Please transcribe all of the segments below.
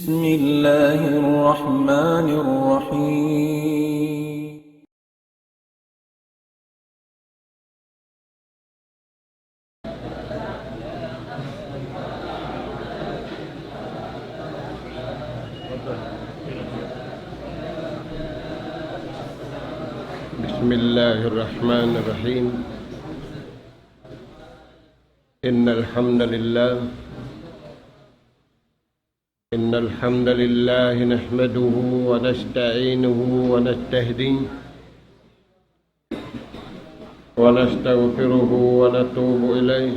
بسم الله الرحمن الرحيم بسم الله الرحمن الرحيم إن الحمد لله نحمده ونستعينه ونستهديه ونستغفره ونتوب إليه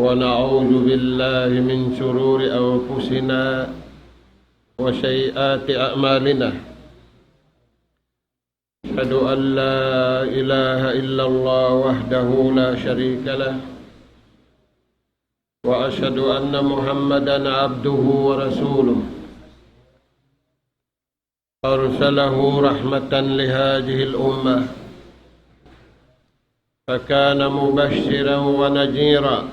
ونعوذ بالله من شرور أنفسنا وسيئات أعمالنا أشهد أن لا إله إلا الله وحده لا شريك له وأشهد أن محمدًا عبده ورسوله أرسله رحمة لهذه الأمة فكان مبشرا ونذيرا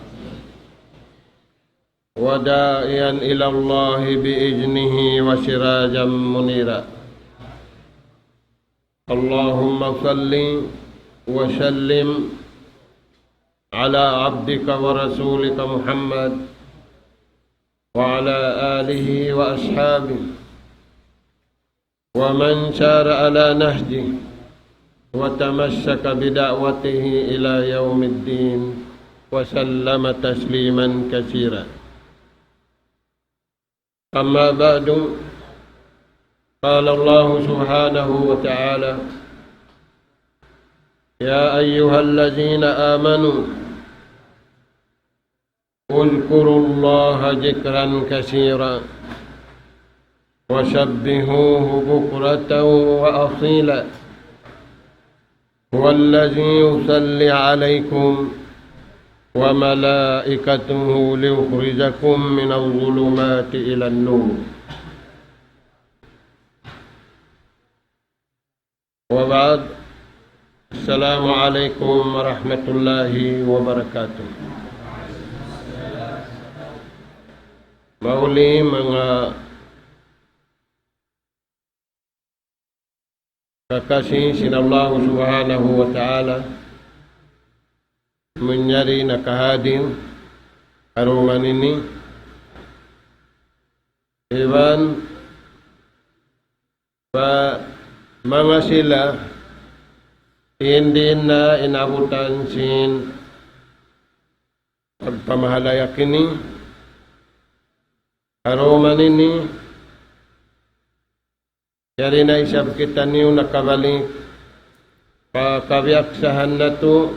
وداعيا إلى الله بإذنه وسراجا منيرا اللهم صل وسلم على عبدك ورسولك محمد وعلى آله وأصحابه ومن سار على نهجه وتمسك بدعوته إلى يوم الدين وسلم تسليما كثيرا أما بعد قال الله سبحانه وتعالى يا أيها الذين آمنوا اذكروا الله ذكرا كثيرا وسبحوه بكرة وأصيلا هو الذي يصلي عليكم وملائكته ليخرجكم من الظلمات إلى النور وبعد السلام عليكم ورحمة الله وبركاته. Mauli mga kakasih sinallahu subhanahu wa ta'ala menyari nakahadir arungan ini Iwan mga sila hindi na inabutan sin pagpamahalayak ini aroman ini yari na isab kita niyo nakabalik pagkabiyaksahan na to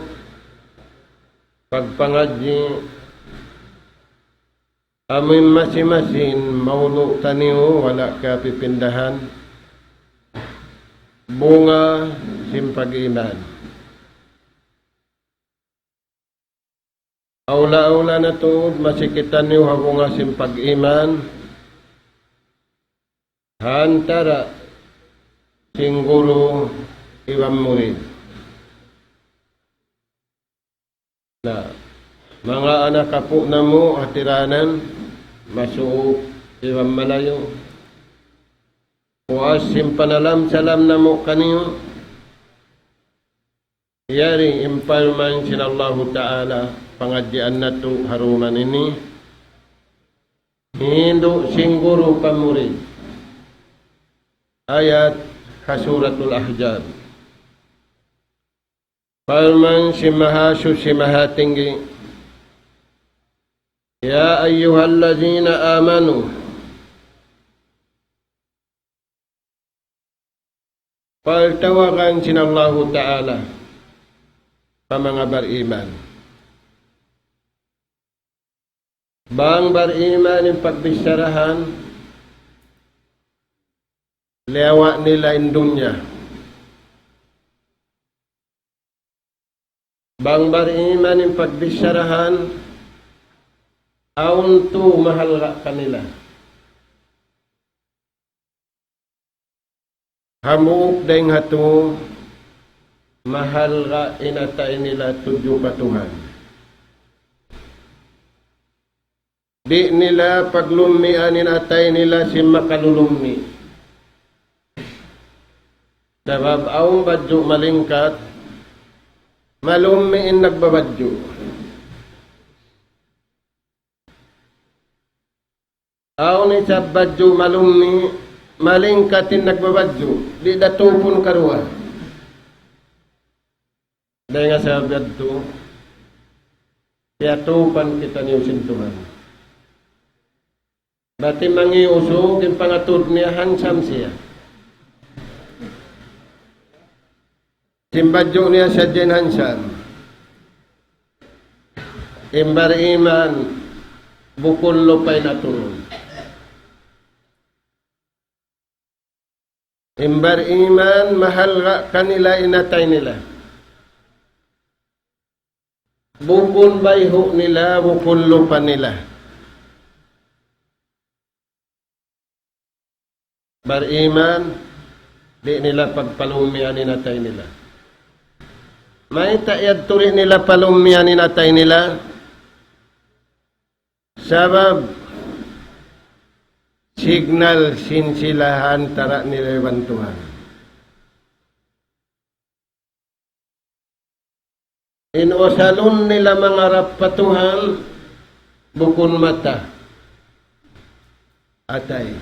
pagpangadji amin masimasin maulo taniyo wala ka pipindahan bunga simpag-iman. Aula-aula na to, masikitan niyo bunga simpag-iman. Hantara, singguro, iwam murid. Na, mga anak kapo na mo, atiranan, masuok, iwam malayo. Puasim panalam salam namo kaniyo yari impalman sinallahu ta'ala pengajian natu haruman ini hindu singguru pamurid ayat kasuratul ahzab palman simahasu simahatinggi ya ayyuhallazina amanu paltawakan sinallahu ta'ala pa mga bariman. Bang bariman yung pagbisarahan lewa nila in dunya. Bang bariman yung pagbisarahan aun tu mahal kanila. Hamuk deng hatu mahal ka inatay nila tuju ka Tuhan. Di nila paglumianin atay nila si makalulumi. Sabab aong badyo malingkat, malumiin nagbabadyo. Aong ni sa badyo malumi, malingkatin nagbabadyo. Di datupon karuha. Dahil nga sa badyo, kaya tupan kita niyo sintuhan. Bati mangiusog, yung pangatod niya, hansam siya. Simbadyo niya sa hansam. Imbar iman, bukol lupay na turun. Imbar iman, mahal kanila inatay nila. Bukol bayho nila, bukol lupa nila. Bariman, di nila pagpalumian inatay nila. May taiyad turi nila palumian inatay nila. Sabab, signal sinsilahan tara nila bantuhan. Inusalon nila mga rapatuhan, bukun mata. Atay.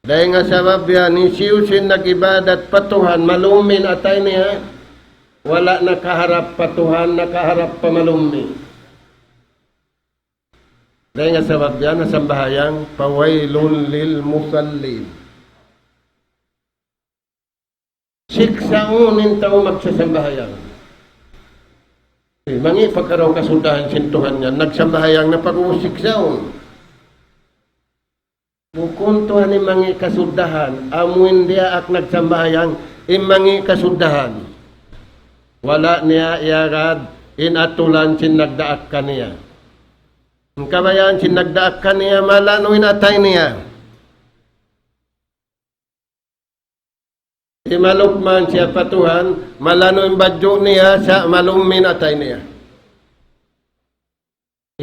Dahil nga sabab yan, isiyusin nag-ibadat patuhan, malumin atay niya, wala nakaharap patuhan, nakaharap pamalumi. Dahil nga sabab yan, nasambahayang, pawailun lil musallin. Siksaunin tao magsasambahayang. Mangi pagkaraw kasudahan sintuhan niya, nagsambahayang na pag-usiksaon. Bukun Tuhan imangi kasudahan, amuin dia ak nagsambayang imangi kasudahan. Wala niya iagad inatulan sin nagdaak kaniya. Ang kabayan sin nagdaak kaniya malano inatay niya. Imalukman siya patuhan, malano yung badyo niya sa malumin atay niya.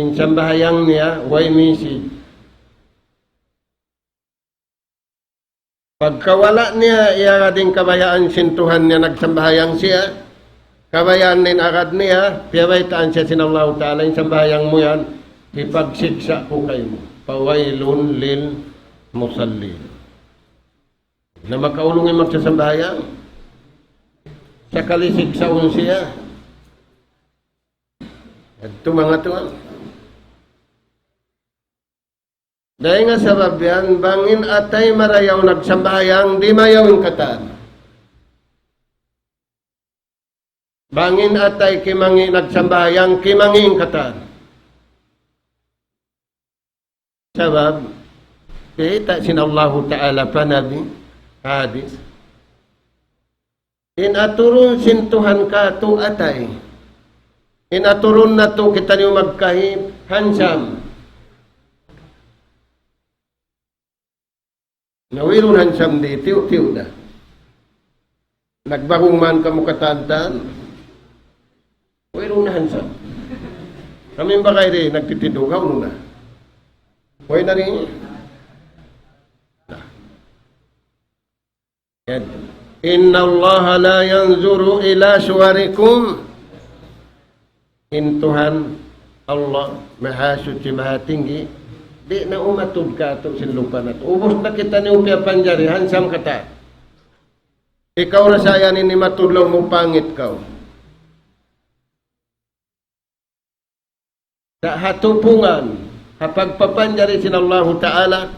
Insambahayang niya, way message. Pagkawala niya, iya ding kabayaan sintuhan niya nagsambahayang siya. Kabayaan din agad niya, piyawaitaan siya sinallahu ta'ala, yung sambahayang mo yan, ipagsiksa ko kayo mo. Pawailun lil musallin. Na makaulungin magsasambahayang, sa kalisiksaon siya. At ito mga tuwan. Dahil nga sabab yan, bangin atay marayaw nagsambayang, di mayawin katan. Bangin atay kimangi nagsambayang, kimangin katan. Sabab, kita sinallahu ta'ala panabi, hadis. Inaturun sintuhan ka to atay. Inaturun na to kita niyo magkahip, hansam. Nawirun hansam di, tiw-tiw na. Nagbahong man ka mo katantan, wirun na hansam. Kami ba kayo rin, nagtitidugaw nuna. Huwag na rin. Inna Allah la yanzuru ila suwarikum. Intuhan Allah, mahasuci maha tinggi. Di na umatod ka ito sinlupa na ito. Ubus na kita ni upya panjari, hansam kata. Ikaw na sayanin ni matudlaw mo pangit ka. Sa hatupungan, kapag papanjari sinallahu ta'ala,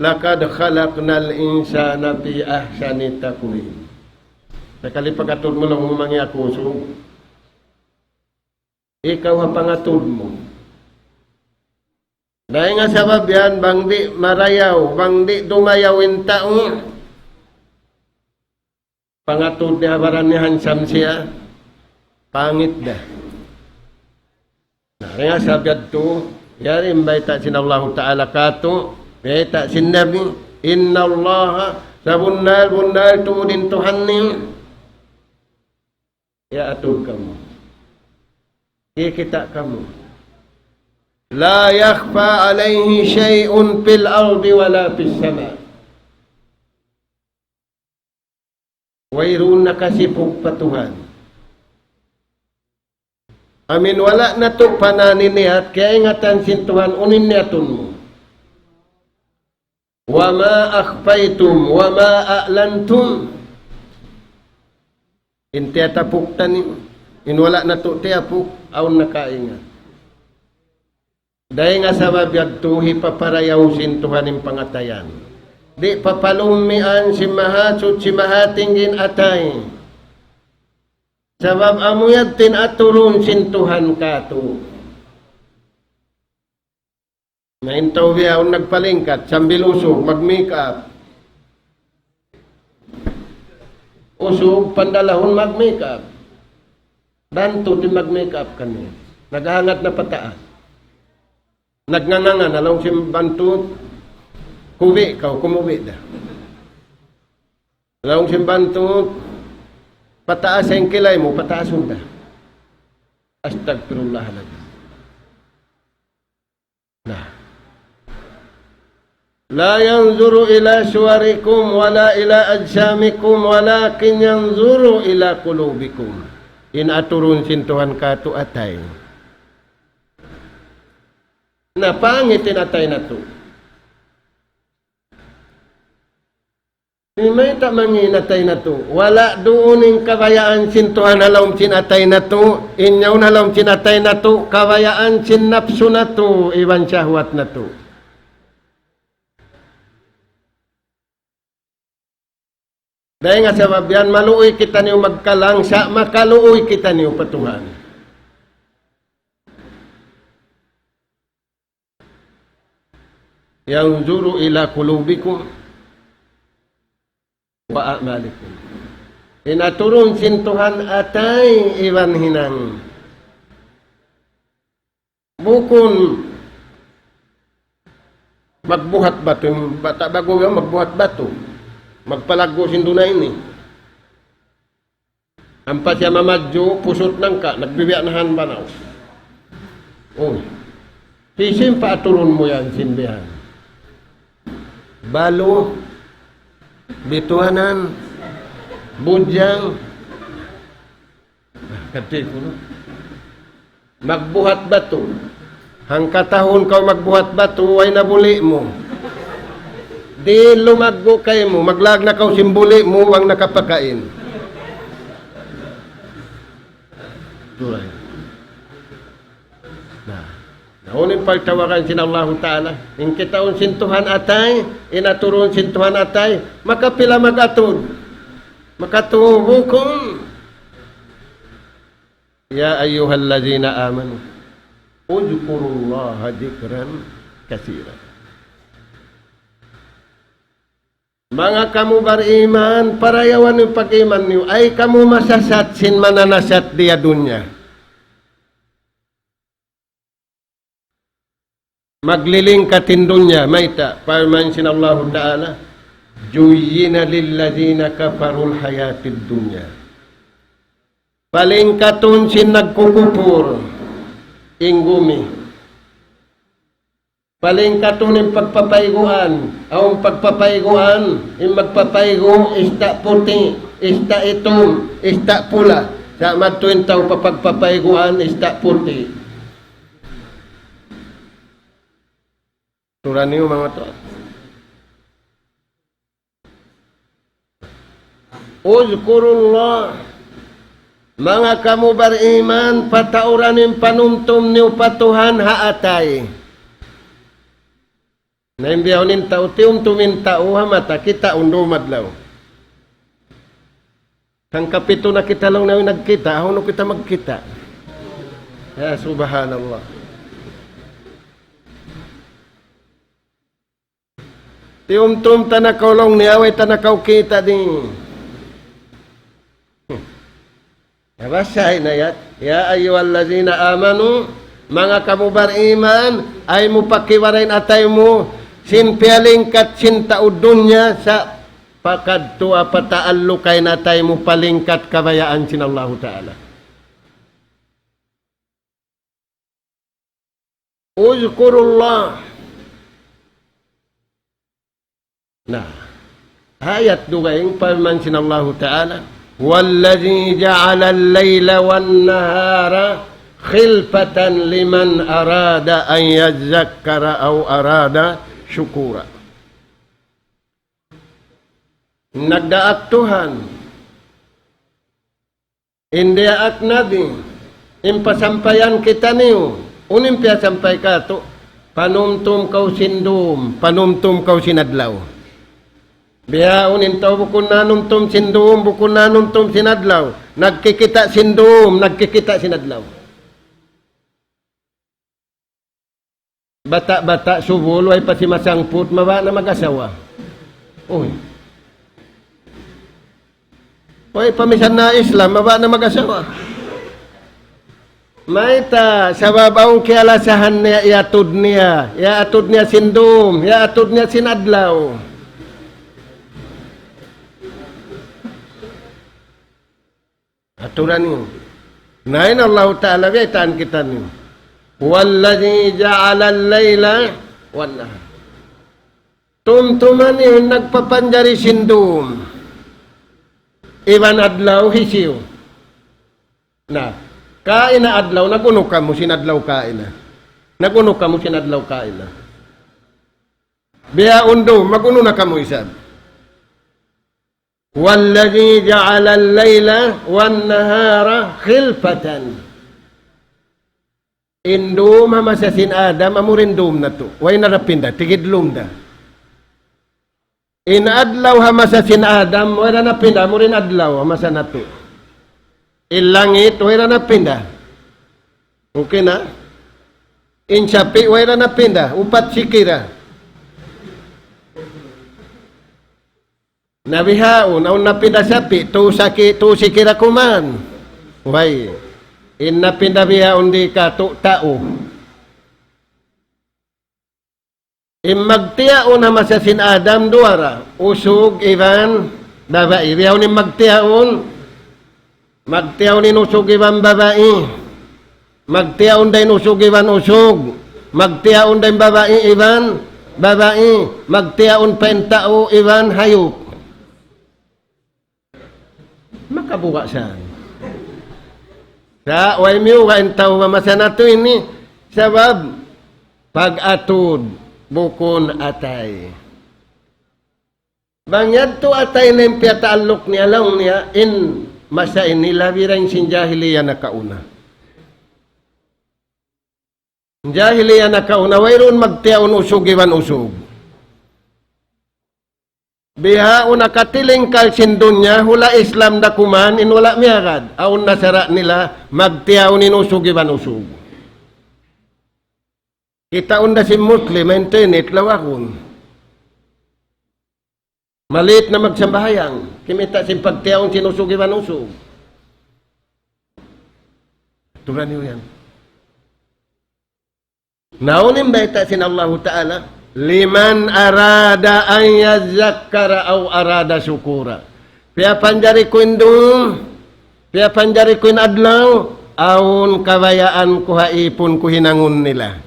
lakad khalaqnal insana fi ahsani taqwim. Nakalipag-atod mo lang umangi akuso. Ikaw ang pangatod mo. Dahil nga sabab yan, bang di marayaw, bang di dumayawin tao. Pangatod ni habaran ni hansam siya, pangit na. Dahil nga sabab to, yan imbay ta sinallahu ta'ala kato, may ta sinabi, inna Allah sa bunal tuudin Tuhan niyo. Ya atod kamu. Ikita kamu. La yakhfa alayhi shay'un fil ardi wala fis sama. Wayroon nakasipog patuhan. Amin wala na to pananinihat, kaya ingatan sintuhan unin niyaton mo. Wa ma akhfaytum wa ma a'lantum. Inti atapuk tanim. Inwala na to tiapuk, aun nakaingat. Dahil nga sa mabiyagtuhi paparayaw sintuhan ng pangatayan. Di papalumian si mahasot si mahatinggin atay. Sabab amuyad tinaturun sintuhan kato. Naintaw biyaw nagpalingkat, sambil usog, mag-make-up. Usog, pandalahon mag-make-up. Danto di mag-make-up kanya. Naghangat na pataas. Nagngangangan, alam si bantut, kuwi kau, kumuwi da. Alam si bantut, pataas ang kilay mo, pataasun da. Astagfirullah lagi. Nah. La yanzuru ila suwarikum wala ila ajsamikum walakin yanzuru ila qulubikum. Inaturun sintuhan kato atay. Napangitin atay na to. May tamanginatay na to. Wala dooning kawayaan sintuhan halawm sinatay na to. Inyaw na halawm sinatay na to. Kawayaan sinapso na to. Iwan syahwat na to. Dahil nga sabab yan, maluoy kita niyo magkalang sa makaluoy kita niyo patuhan. Yanzuru ila qulubikum wa a'malikum. Inaturun sintuhan atay iwan hinang. Bukon magbuhat batu, bata bago yung magbuhat batu. Magpalago sindunay ni. Ampat siya mamadyo, pusot nang ka, nagbibianahan banaw. Uy, sisim pa aturun mo yan, sinbihan. Balo, bituanan, budyang, kati ko no? Magbuhat bato. Hangkatahon kau magbuhat bato, ay nabuli mo. Di lumaggo kay mo, maglag na kau simbuli mo, ang nakapakain. Turay. Naunin pagtawakan sin Allah Ta'ala. In kitaon sintuhan atay, inaturun sintuhan atay, makapila magatod. Makatubukom. Ya ayyuhallazina amanu. Udhkurullaha dzikran katsiran. Mga kamu beriman, parayawan yung pag-iman niyo, ay kamu masasat sin mananasat dia dunya. Magliling katin dunya, maita, parman sin Allah Ta'ala, juyina lillazina kafarul hayatid dunya. Paling katun sin nagkukupur, inggumi. Paling katunin pagpapayguan, ang pagpapayguan, yung magpapaygo, ista puti, ista itom, ista pula. Sa matuin tao papagpapayguan, ista puti. Turan niyo mga to. Uzkurullah, mga kamu beriman, patauranin panuntum niyo patuhan haatay. Naimbiyaw nin tao, tiyong tumin tao, hamata, kita undo madlaw. Kang kapito na kita lang na nagkita, ako no kita magkita. Ya, subhanallah. Tiyong tum tanakaw lang niyaway tanakaw kita din. Nabasay na yat. Ya ayyuhallazina amanu, mga kamu beriman, ay mo pakiwarain atay mo, sinpialing kat sintaud dunya sa pakadtua pataalukay na tayo mo palingkat kabayaan sin Allah Ta'ala. Uzkurullah. Nah, ayat dugaing paman sinallahu ta'ala, Walladhi ja'ala al-layla wan-nahara khilfatan liman arada an yazakkara aw arada syukura. Nagdaak Tuhan, hindi ak nabi, impasampayan kita niyo, unimpia sampay ka to, panumtum kau sindum, panumtum kau sinadlaw. Biya unintaw bukun nanumtum sindum, bukun nanumtum sinadlaw, nagkikita sindum, nagkikita sinadlaw. Bata-bata subul, way pa si masangput, mawa na mag-asawa. Uy. Way pamisan na Islam, mawa na mag-asawa. May ta, sa babaong kialasahan niya, iatod niya sindum, iatod niya sinadlaw. Aturan niyo. Nain Allah Ta'ala, bitaan kita niyo. Walladhi ja'ala al-layla wan-nahar. Tumtuman niyo, nagpapanjari sindum. Iban adlaw, hisiyo. Na, kain na adlaw, nagunok ka mo, sinadlaw kain na. Nagunok ka mo, sinadlaw kain na. Biya undo, maguno na ka mo isad. Walladhi ja'ala al-layla wan-nahara khilfatan. Indum hamasasin Adam, amurindum na to. Way narapinda, tigidlum da. Inadlaw hamasasin Adam, way narapinda, amurin adlaw, hamasa na to. Ilangit, way narapinda. Okay na? Insapi, way narapinda, upat sikira. Nabihaon, aun napinda sapi, tu sikira kuman. Way, in napinda bihaon di ka, tu tao. Magtiaon na masasin Adam duara, usog, iban, babae. Bihaon magtiaon in usog, iban, babae. Magtiaon din usog, iban, usog. Magtiaon din babae, iban, babae. Magtiaon pentao, iban, hayop. Makabuka siya. Sa way miyo kain tao mamasa na to ini. Sabab, pag-atod, bukon atay. Bangyad to atay na yung piyataalok niya lang niya, in masain nila virang sin jahiliya na kauna. Jahiliya na kauna, wayroon magtiyaon usog, iwan usog. Biha nakatiling kalsindon niya, hula Islam da kuman, inwala miyagad. Aun nasara nila, magtiyaon inusog, iban usog. Kita unda si Muslim, internet, lawakon. Malit na magsambahayang, kimita si pagtiyaon sinusog, iban usog. Turan niyo yan. Naunin ba ita sin Allah Ta'ala? Liman arada an yazakkara aw arada syukura. Pia panjari ko indung, pia panjari ko adlaw, aun kabayaan ko haipon ko hinangon nila.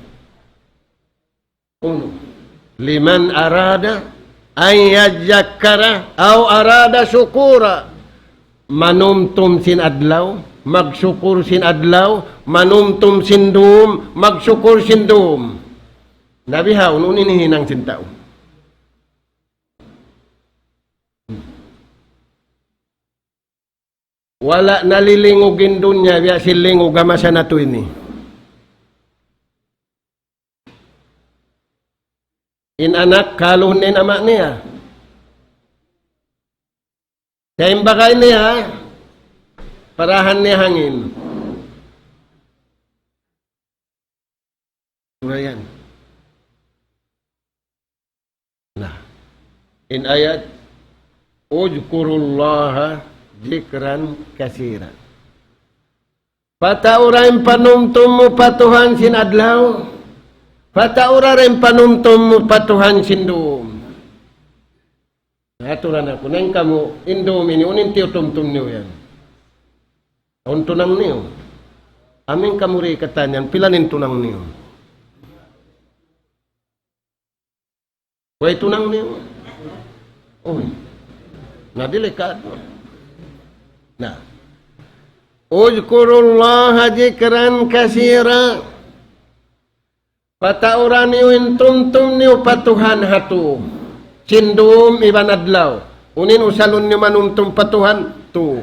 Uno, liman arada an yazakkara aw arada syukura. Manumtum sin adlaw, magsyukur sin adlaw, manumtum sindum, magsyukur sindum. Nabihaw, nunin hinang sintao. Wala nalilingugin dun niya, biya silingog gamasa na to ini. In anak, kalunin ama niya. Sa imbakay niya, parahan niya hangin. Yan. In ayat, Ujkurullaha zikran kasira. Pataura rin panumtum mo patuhan sin adlaw. Pataura rin panumtum mo patuhan sin doom. Aturan ako, nang kamu, indomi niyo, unin tiyo tumtum niyo yan. Untunang niyo. Aming kamuri katanyan, pilanin tunang niyo. Way tunang niyo. Uy. Na delikado. Na. Uzkurullaha zikran kasira. Patauran niyo intumtum niyo patuhan hatu. Sindum iban adlaw. Unin usalon niyo manumtum patuhan tu.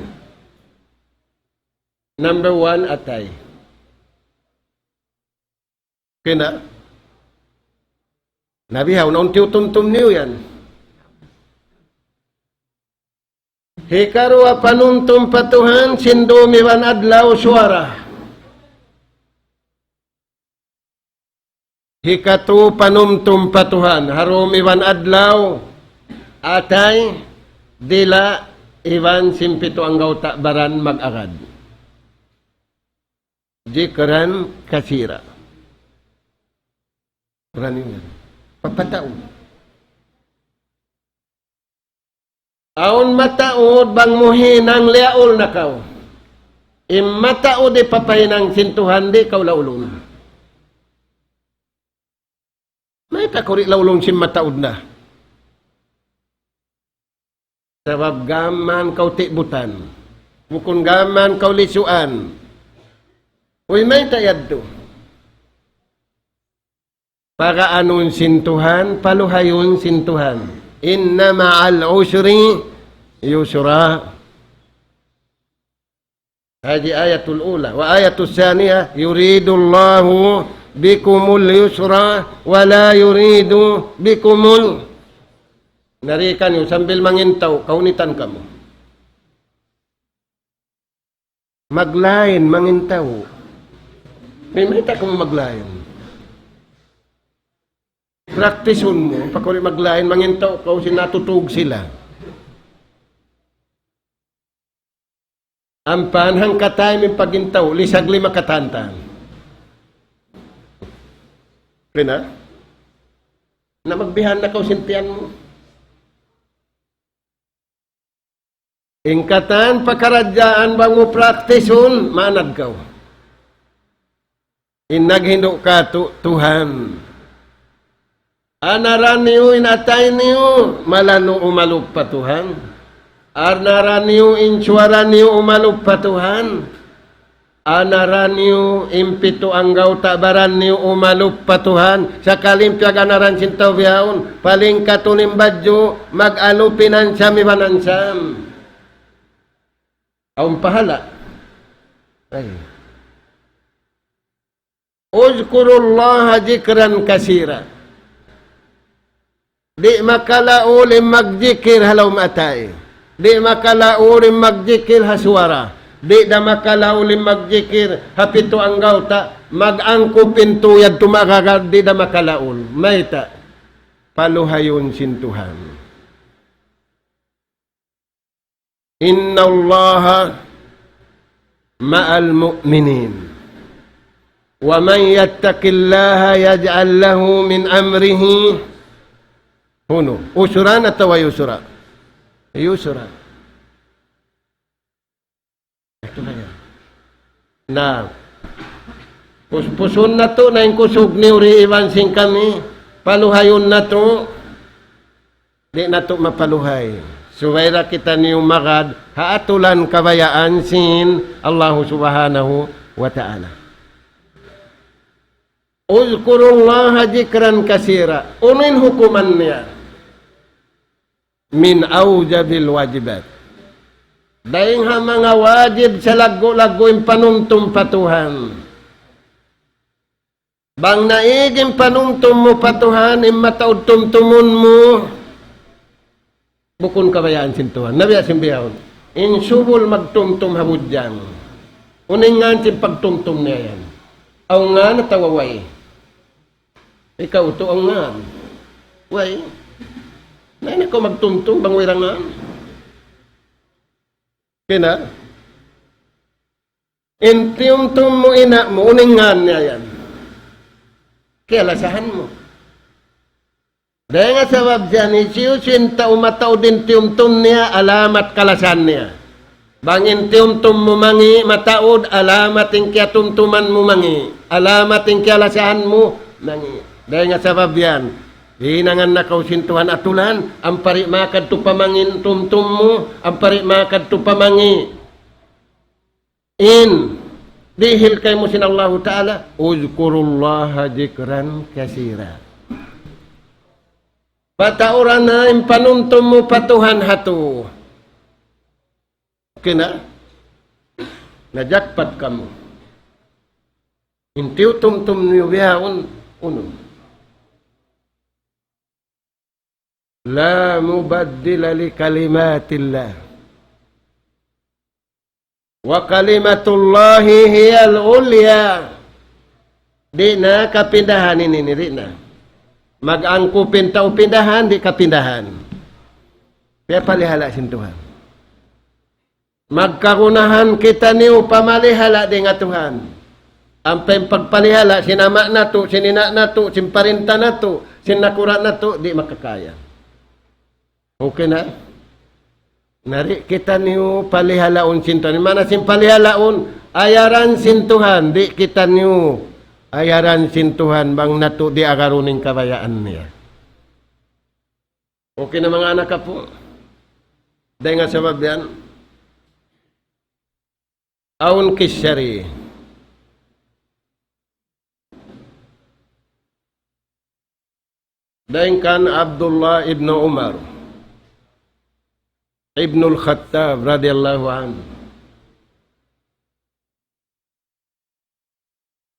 Number 1 atay. Kena. Nabihaw na unti utumtum niyo yan. Hikaru panuntum patuhan sindum iban adlaw suara. Hikatu panumtum patuhan harum iban adlaw atay dila iban simpito ang gauta baran mag-agad. Jikran kasira. Berani yan. Papatao. Aun mataod bang muhinang liaol na kaw. Mataod di papahinang sintuhan di kaw laulong. May takuri laulong sim mataod na. Sabab gaman kaw tikbutan. Bukon gaman kaw lisuan. Uy may tayad to. Para anong sintuhan, paluhayon sintuhan. Inna ma'al usri yusra. Hadi ayatul ula. Wa ayatul saniyah, yuridullahu bikumul yusra wa la yuridu bikumul. Narikan yun, sambil mangintaw, kaunitan ka mo. Maglain, mangintaw. May mahita ka mo maglain. Praktison mo, pagkuli maglain, mangintaw, kung sinatutug sila. Ang panhang katay may pagintaw, lisagli makatantan. Pina? Na magbihan na kau sintian mo. Ingkatan, pakaradyaan bang mo praktison, manag kau. Inaghindo ka Tuhan. Anaran niyo inatay niyo malano umalup pa Tuhan. Anaran niyo insuara niyo umalup pa Tuhan. Anaran niyo impito ang gauta baran niyo umalup pa Tuhan. Sa kalimpyag anaran sintaw biyaon paling katunim badyo mag-alupin siyam ibanansam. Aum pahala. Ay. Uzkurullaha zikran kasira. Di makalaulim magjikir halaw matay. Di makalaulim magjikir haswara. Di na makalaulim magjikir hapito ang gauta. Mag-angko pintuyad tumakagad di na makalaul. Mayta. Paluhayon sintuhan. Inna Allaha ma'al mu'minin. Wa man yattaqillaha yaj'al lahu min amrihi huno. Usuran atau yusura? Yusura. Ito na yan. Na, pusun na to na yung kusog ni Uri Iwansing kami. Paluhayon na to. Di na to mapaluhay. Suwaira kita niyong magad. Haatulan kabayaan sin Allah subhanahu wa ta'ala. Uzkurullaha zikran kasira. Unin hukuman niya. Min awjabil wajibat. Dahil ha mga wajib sa lago-lago yung panumtum patuhan. Bang naiging panumtum mo patuhan, yung mataod tumtumun mo, bukon kabayaan sintuhan. Nabiya simbiyahon. Insubol magtumtum habudyan. Unin nga sin pagtumtum niya yan. Aw nga natawaway. Ikaw to ang nga. Way. Nain ako magtumtum bang wirangan. Kina? Intiumtum mo ina mo, uningan niya yan. Kaya lasahan mo. Dahil nga sabab dyan, isiyusin ta umataw din tiumtum niya, alamat kalasan niya. Bangin tiumtum mo mangi, mataod, alamat yung kaya tumtuman mo mangi. Alamat yung kaya lasahan mo, mangi. Dahil nga sabab yan, Hinangan na kau sintuhan atulan, ang pari makad to pamangin tumtum mo, ang pari makad to pamangi. Dihil kay mo sinallahu ta'ala, uzkurullaha jikran kasira. Patauran na impanuntum mo patuhan hatu. Kina, najakpat kamu. Intiw tumtum niyo biyaon, unum. La mubaddila li kalimatillah. Wa kalimatullahi hiyal ulya. Di na kapindahan ini na. Mag-angkupin tao pindahan, di kapindahan. Kaya palihala sin Tuhan. Magkarunahan kita niyo pamalihala di nga Tuhan. Ang pagpalihala, sinama na to, sinina na to, simparinta na to, sinakura na to, di makakaya. Okay na? Nari kita niyo palihalaon sintuhan. Mana sin palihalaon? Ayaran sintuhan. Di kita niyo ayaran sintuhan bang nato di agaruning kabayaan niya. Okay na mga anak ka po? Dahil nga sabab yan. Aun kisyari. Dahil kan Abdullah ibn Umar. Ibn al-Khattab radhiyallahu anhu.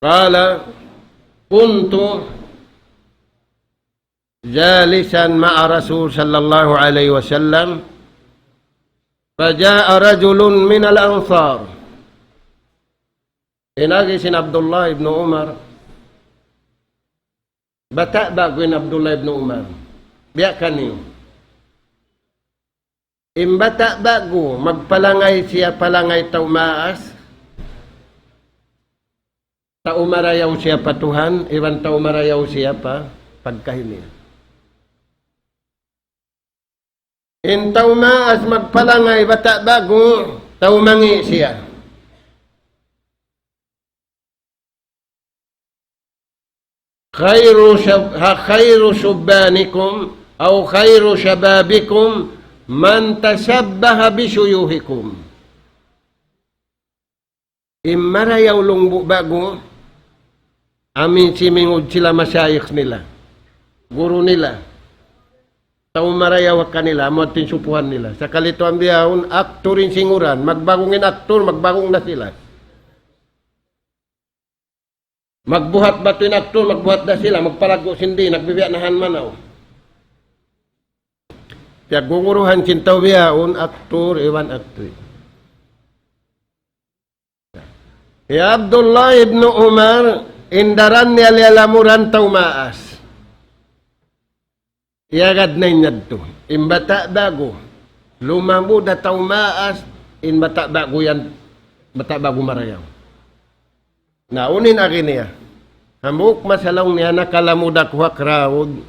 Qala kuntu jalisan ma'a Rasul sallallahu alaihi wasallam faja'a rajulun min al-ansar. Inagi sin Abdullah ibn Umar. Bata baguin Abdullah ibn Umar. Biya kaniyo. Imbata bago, magpalangay siya palangay taumaas. Taumarayaw siya patuhan, iwan taumarayaw siya pa pagkahini. In taumaas magpalangay, bata bago, taumangi siya. Khairu subbanikum, aw khairu shababikum, man tasabbaha bisuyuhikum. Imarayaw lungbo bago, amin simingod sila masyayik nila. Guru nila. Taumarayaw kanila, amutin supuhan nila. Sa kalituan biyahon, aktorin singuran. Magbagongin aktor, magbagong na sila. Magbuhat batuin aktor, magbuhat na sila. Magpalago sindi, nagbibiyanahan manaw. Kaya guguruhan sintaw biyaon, aktor, iwan aktor. Ya Abdullah ibn Umar, indaran niya lialamuran taumaas. Iagad na inyad to. Imbata bago. Lumamu da taumaas, inbata bago yan, bata bago marayaw. Naunin akin niya. Hamuk masalaw niya nakalamudak huwak rawod.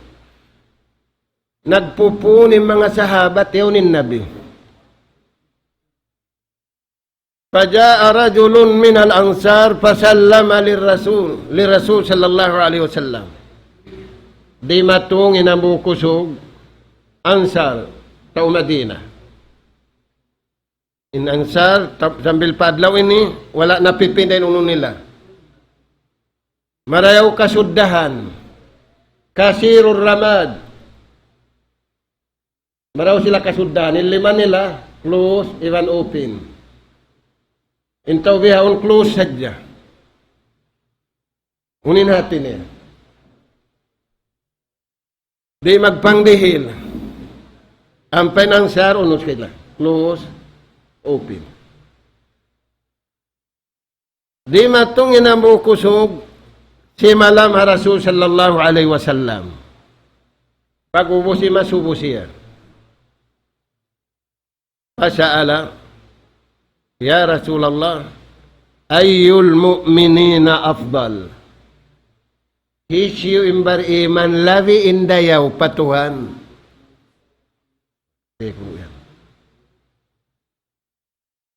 Nagpupuni mga sahabat yawnin nabi. Faja'a rajulun min al-ansar fasallama lirasul sallallahu alaihi wasallam. Di matong inamukusog ansar tao Madina. In ansar sambil padlaw ini wala napipinday uno nila. Marayaw kasuddahan. Kasirur ramad. Maraw sila kasuddahan. Yung lima nila, close, even open. Intaw bihawon close sadya. Unin natin niya. Di magpangdihil. Ang pinansar, unos sila. Close, open. Di matong inamukusog si malam Rasul sallallahu alaihi wasallam. Pag-ubusi masubo siya. Pasa'ala, Ya Rasulullah, ayyul mu'minina afdal? Hisyu imbar iman lavi indayaw patuhan.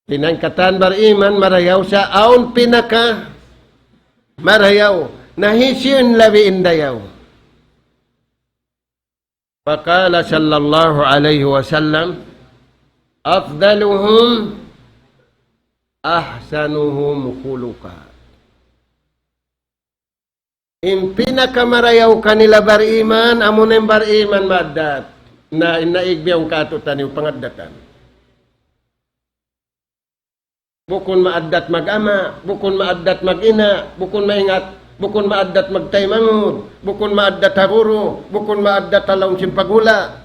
Pinangkatan bar iman marayaw sa aun pinaka marayaw na hisyu in lavi indayaw. Faqala sallallahu alaihi wasallam, afdaluhum ahsanuhum khuluqa. In pinakamarayaw kanila bariman, amunin bariman madat, na inaigbyong katutan yung pangadatan. Bukon maaddat mag-ama, bukon maaddat mag-ina, bukon maingat, bukon maaddat magtaymangod, bukon maaddat haruro, bukon maaddat talaw simpagula.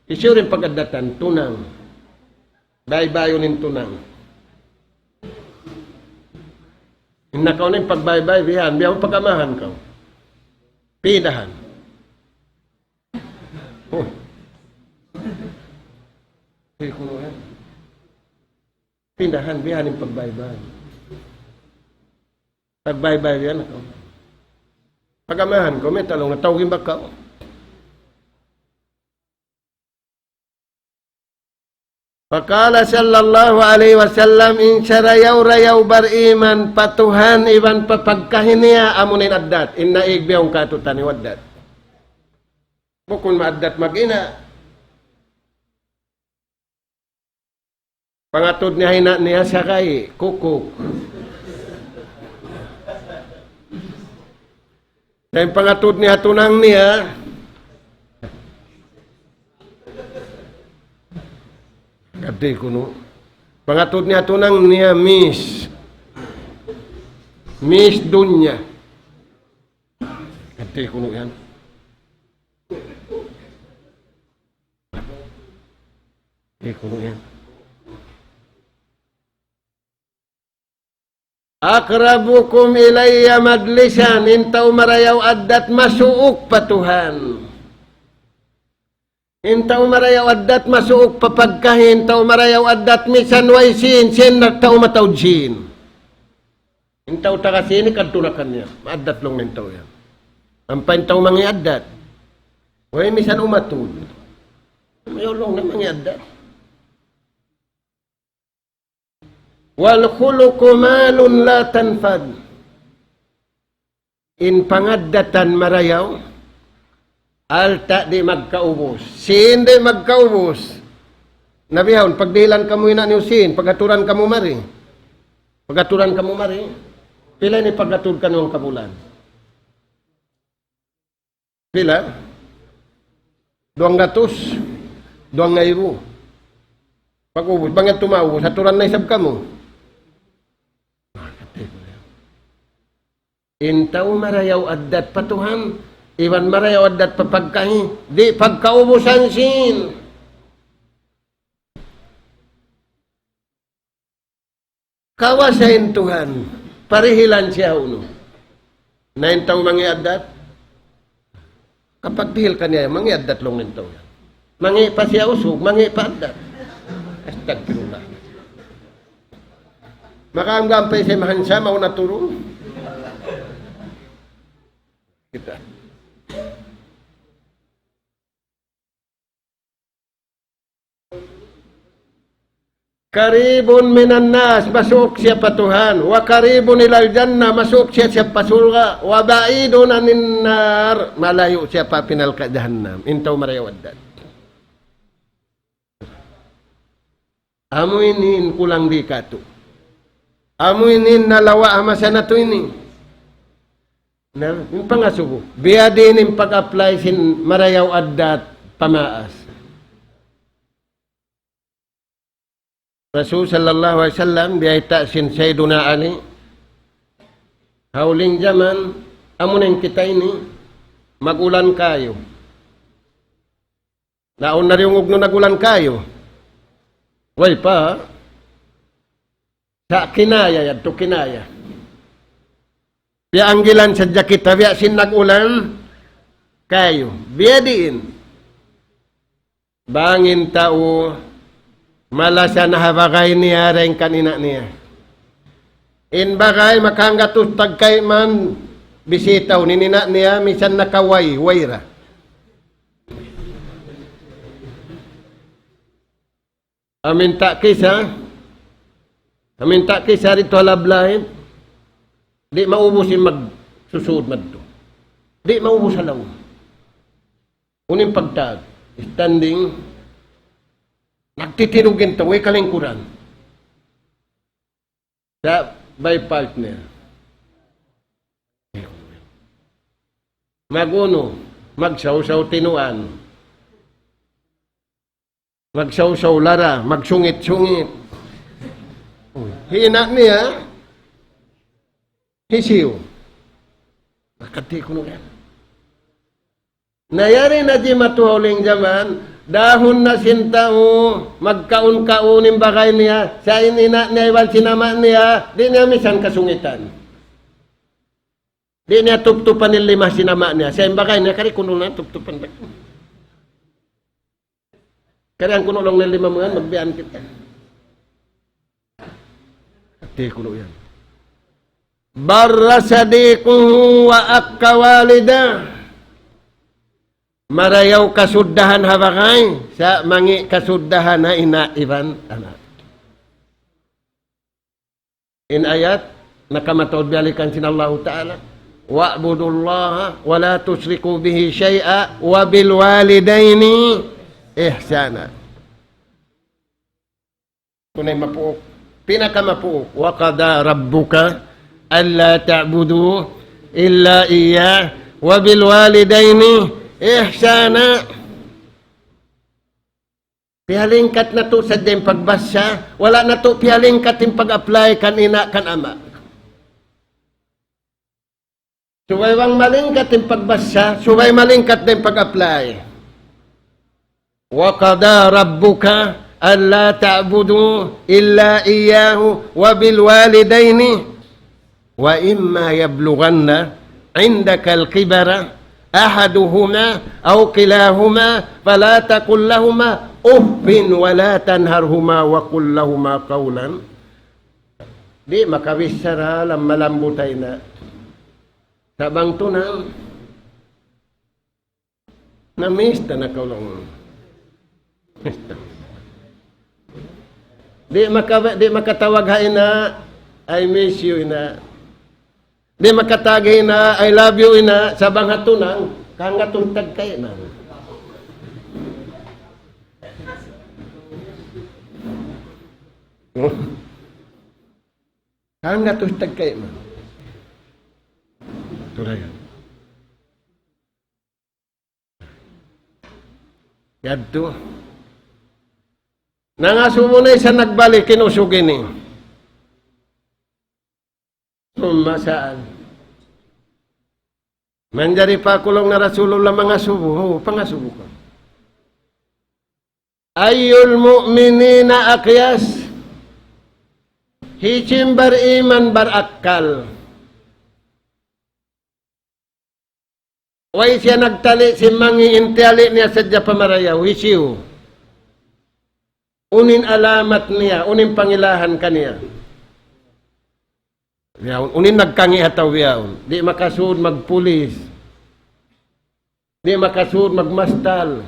Isurin pag-addatan, tunang. Baybayonin tunang. Inakaw na yung pagbay-bay, biyaw pag-amahan ka. Pidahan. Oh. Pindahan, bihan yung pagbay-bay. Pagbay-bay yan ako. Pag-amahan ko, may talong na tawagin ba ka? Fakala sallallahu alaihi wasallam, in sarayaw-rayaw bariman patuhan iban papagkahiniya amunin addat. In naigbyong katutan ni waddat. Bukun maaddat mag-ina. Pangatod niya hina niya sakay, kukuk. Dahil pangatod niya tunang niya, kati kuno. Pangatod niya tunang niya Miss Dunya. Kati kuno yan. Kati kuno yan. Akrabukum ilayya madlisan intaw marayaw addat masuok patuhan. Intaw marayaw addat masuok papagkahin, taw marayaw addat misan waisin, sin nagtaw matawjin. Intaw takasini kadtulakan niya, maaddat long nintaw yan. Ampay intaw mangi addat. Way misan umatud. Mayaw long na mangi addat. Wal khuluqu malun la tanfad. In pangaddatan marayaw, alta di magkaubos. Sin di magkaubos. Nabihon, pagdilan kamo ina niyo sin, pagaturan kamo mari. Pagaturan kamo mari. Pila ni pagatud kanong kabulan? Pila? 200. 2,000. Pag-ubos, bangat tumawos, aturan na isab kamo. Intaw marayaw addat patuhan, iwan marayaw addat papagkahi, di pagkaubusan sin. Kawasain Tuhan, parihilan siya uno. Na intaw mangi addat, kapag pihil ka niya, mangi addat long intaw. Mangi pa siya usog, mangi pa addat. Astagfirullah. Makaanggampay siya mahansya, mauna turun. Kita. Karibun minan nas, masuk siya patuhan. Wa karibun ilal jannah, masuk siya siya pasulga. Wa ba'idun anin nar, malayo siya pa pinal ka jahannam. Intaw marayawaddat. Amuinin kulang di kato. Amuinin nalawa amasa na to ini. Na, yung pangasubo, biya din yung pag-apply sin marayaw addat pamaas. Rasul sallallahu alaihi wasallam biya ita sin Sayyiduna Ali. Hauling zaman, amunin kita ini, magulan kayo. Naon na rin yung nagulan kayo. Way pa, sa kinaya, yadto kinaya. Biya anggilan sa jakita, biya sinagulan kayo. Biya diin. Bangin tao, malasa na habagay niya rin kanina niya. In bagay, makanggatus tagkay man, bisitaw, ninina niya, misan nakaway, wayra. Aminta kisa rito halablahin. Di maubos yung magsusuod madto. Di maubos alaw. Uning pagtag. standing, nagtitinugin to, way kalingkuran. Sa by partner. Maguno, magsaw-saw tinuan. Magsaw-saw lara, magsungit-sungit. Hina niya, hisiw. Nakati ko yan. Nayari na di matuhuling zaman, dahon na sintao, magkaun-kaunin bakay niya, sa inina niya, iwan sinama niya, di niya misan kasungitan. Di niya tuptupan ng 5 sinama niya, sa imbakay niya, kari kuno na tuptupan ba? Kari ang kuno lang ng 5 mga, magbiyan kita. Ati kuno yan. Barra sadiquhu wa akkawalida. Marayaw kasuddahan habakay sa mangi kasuddahan na inaiban anak. In ayat nakamatod bialikan sinallahu ta'ala wa'budullaha wa la tusriku bihi syai'a wa bil walidaini ihsana. Kunay mapuok pinakamapuok wa qada rabbuka alla ta'budu illa iyyah wa bil walidaini ihsana. Pihalingkat na to sa din pagbasa, wala na to pihalingkat yung pag-apply kanina kan ama. Subay wang malingkat yung pagbasa, subay malingkat din pag-apply. Wa qada rabbuka alla ta'budu illa iyyahu wa bil walidaini wa imma yablughanna 'indaka al-kibara ahaduhuma aw kilahuma fala taqul lahumā uffin wa la tanharhumā wa qul lahumā qawlan. Di makawisara lam malambutay na sabang tunang namista na kaulong. Di makatawag hain na I miss you ina. Di makatagay na I love you ina sabang hatunang kangatong tagkay na. Kangatong tagkay na. Tulayan. Yadto. Nangasumunay sa nagbalik kinusugin ni. Saan? Manjari pa kulong na Rasulullah mga subo. Pangasubo ka. Ayyul mu'minina akyas. Hicim bar iman bar akkal. Way siya nagtali si mangi intiyali niya sa pamarayaw. Hisiw. Unin alamat niya. Unin pangilahan kaniya. Unin nagkangi hataw yaon. Di makasud magpulis. Di makasud magmastal.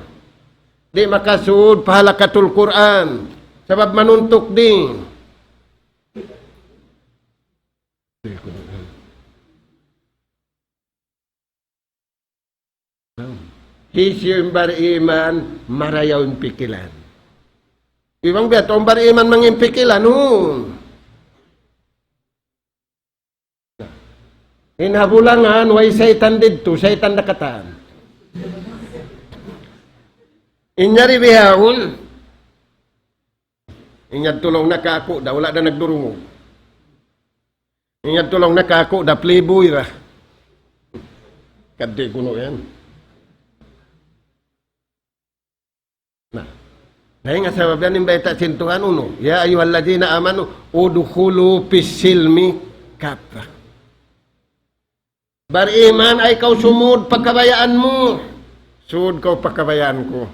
Di makasud pahalakatul Quran. Sabab manuntok din. Hisyong bar iman marayaw yung pikilan. Ibang biya, itong bar iman manging pikilan. Inhabulangan, way saitan dito, saitan nakataan. Inyari bihawon, inyad tulong nakako, da wala na nagdurungo. Inyad tulong nakako, da playboy ra. Kadde kuno yan. Nah, dahil nga sa babian ng baita sintuhan uno, ya ayyuhalladzina amanu, udkhulu fis-silmi kafa. Bariman ay kau sumud pagkabayaan mo. Sud kau pagkabayaan ko.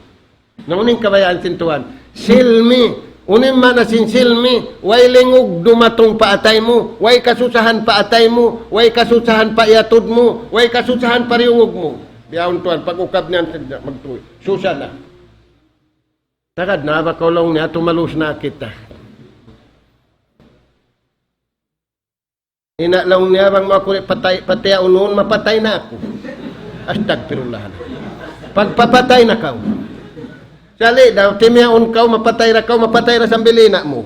Nauning kabayaan sintuan. Silmi. Unin man asin silmi. Way lingog dumatong paatay mo. Way kasusahan paatay mo. Way kasusahan paiyatod mo. Way kasusahan pariungog mo. Biyaon tuan. Pag-ukab niyan magtuwi. Susa na. Takad na. Bakulong niya. Tumalus na kita. Inalaw niya bang makulit patay unon, mapatay na ako. Astagfirullah. Pagpapatay na ka. Sali daw, timiyaon ka, mapatay ra sa bilina mo.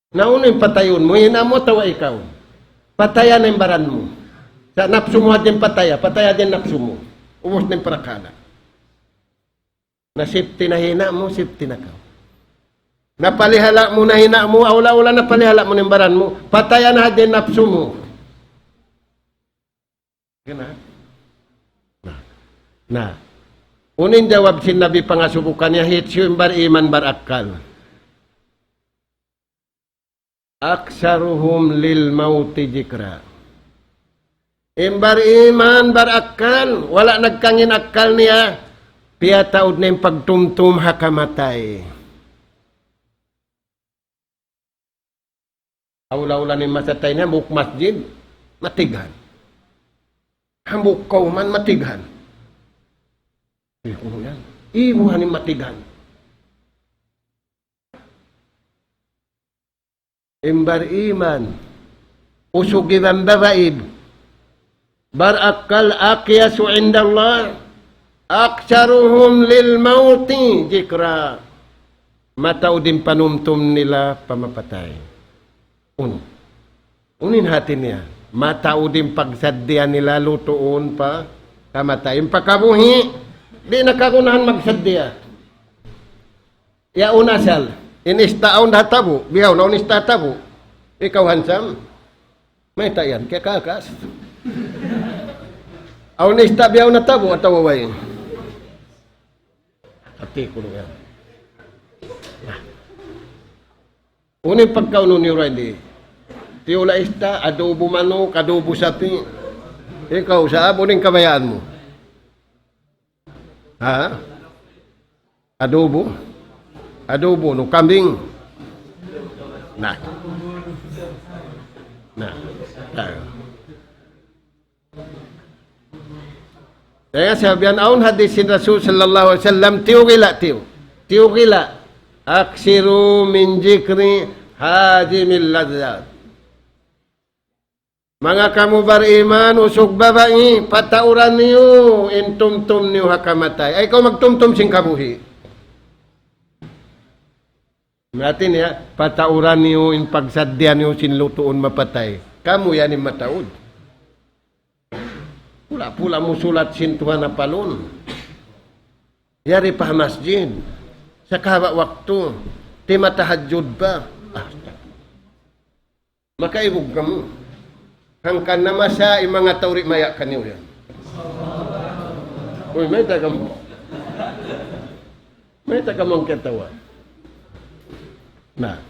Nauna yung patayon mo, hina mo, tawa ikaw. Patayan ang baran mo. Sa napso mo din pataya din napso mo. Umos na yung parakala. Na safety na hina mo, safety na ka. Napalihala mo na hina mo, awla-awla napalihala mo ng baran mo, patayan na din napso mo. Gana? Na. Unin jawab sin Nabi pangasubukan niya, hitsu bar iman bar akal. Aksaruhum lil mauti jikra. Imbar iman bar akal, wala nagkangin akal niya, piya taod na yung pagtumtum hakamatay. Awla-awla ni masatay na, buk masjid, matighan. Hambuk kauman, matighan. Ibuhan ni matighan. Imbar iman, usugidan babaib, bar akal akiyasu indallah, aksaruhum lil mauti jikra. Mataw din panumtum nila pamapatay. Unin hati niya, mataw din pagsadya nila lutuon pa kamatay. Yung pagkabuhi, di nakakunahan magsadya. Ya unasal, inistaon databu, biyaw na unista tabu. Ikaw hansam, may tayan, kaya kakas. Aunista biyaw na tabu at tawaway. Ati ko yan. Unin pagkauno ni Riley, tiula ista, adobo manok, adobo sapi. Ikaw, sa uning kabayaan mo? Ha? Adobo? Adobo, no kambing. Nah. Kaya sabihan aun hadis si Rasul sallallahu alaihi wasallam tiugila aksiru min jikri hajimil ladzat. Mga kamu beriman usog babae patauran niyo intumtum niyo hakamatay. Ay ikaw magtumtum sing kabuhi. Natin ya, patauran niyo in pagsadya niyo sinlutuon mapatay. Kamu yan yung mataod. Pula-pula mo sulat sintuhan na palon. Yari pa masjid. Sa kahaba waktu. Di matahadjud ba? Makaibog ka mo. Hangkan na masa mga tawri maya kaniyo yan. Uy, may tagamong. May tagamong katawa. Na.